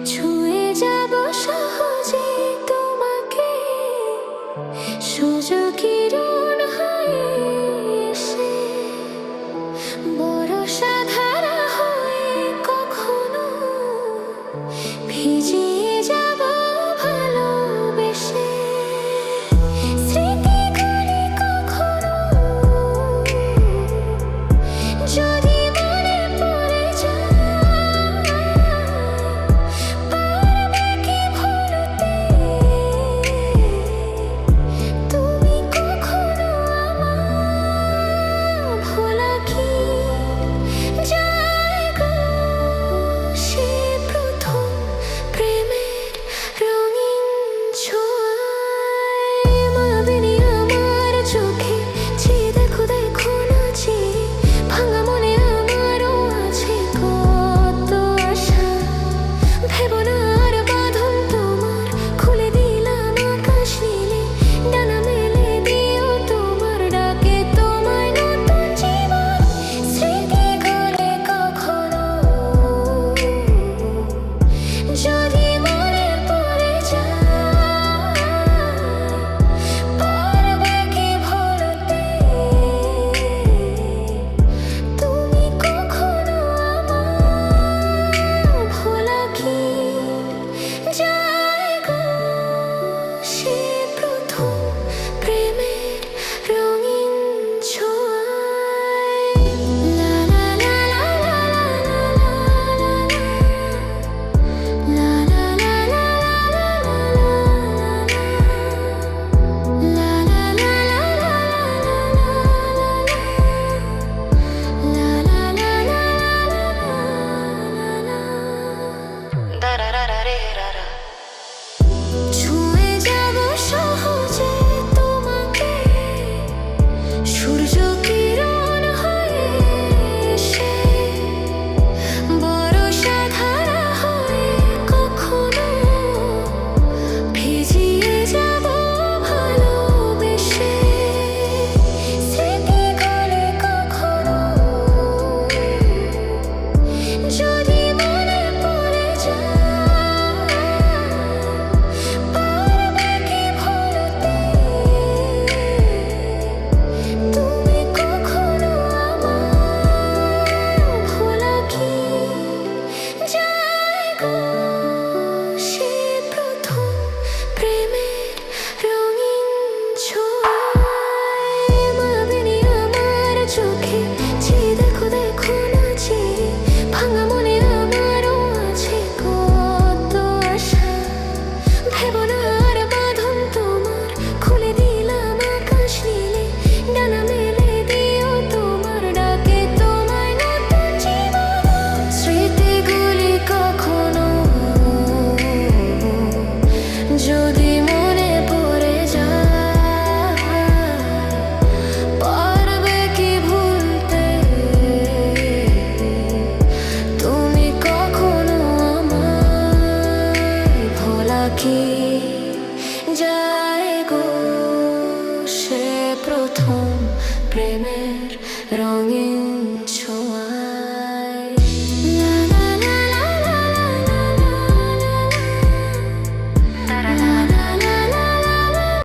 ছুঁয়ে যাব সহজে তোমাকে, সূর্য কিরণ হয়ে এসে বর্ষা ধারা হয়ে কখনো ভিজিয়ে যাব ভালোবেসে। স্মৃতিগুলি কখনো যদি মনে পড়ে যায়, পারবে কি ভুলতে তুমি কখনো আমার? ভোলা কি যায় গো সে প্রথম প্রেমের রঙিন ছোঁয়ায়? মায়াবিনী আমার চোখে চেয়ে দেখো দেখো নাচে, ভাঙা মনে আমারও আছে কত আশা। ভেবো না আর বাঁধন তোমার, খুলে দিলাম আকাশ নীলে, ডানা মেলে দিও তোমার ডাকে তোমায় নতুন জীবন। স্মৃতিগুলি কখনো যদি মনে পড়ে যায়, পারবে কি ভুলতে তুমি কখনো আমার? ভোলা কি যায় গো সে প্রথম প্রেমের রঙিন ছোঁয়ায়? লা লা লা লা লা লা লা লা লা ছুঁয়ে যাব সহজে তোমাকে, সূর্য কিরণ হয়ে এসে বর্ষা ধারা হয়ে কখনো ভিজিয়ে যাব ভালোবেসে। স্মৃতিগুলি কখনো যদি মনে পড়ে যায়, পারবে কি ভুলতে তুমি কখনো আমার? ভোলা কি যায় গো সে প্রথম প্রেমের রঙিন ছোঁয়ায়? মায়াবিনী আমার চোখে চেয়ে দেখো দেখো নাচে, ভাঙা মনে আমারও আছে কত আশা। ভেবো না আর বাঁধন তোমার, খুলে দিলাম আকাশ নীলে, ডানা মেলে দিও তোমার ডাকে তোমায় নতুন জীবন। স্মৃতিগুলি কখনো যদি মনে পড়ে যায়, পারবে কি ভুলতে তুমি কখনো আমায়? ভোলা কি যায় গো সে প্রথম প্রেমের রঙিন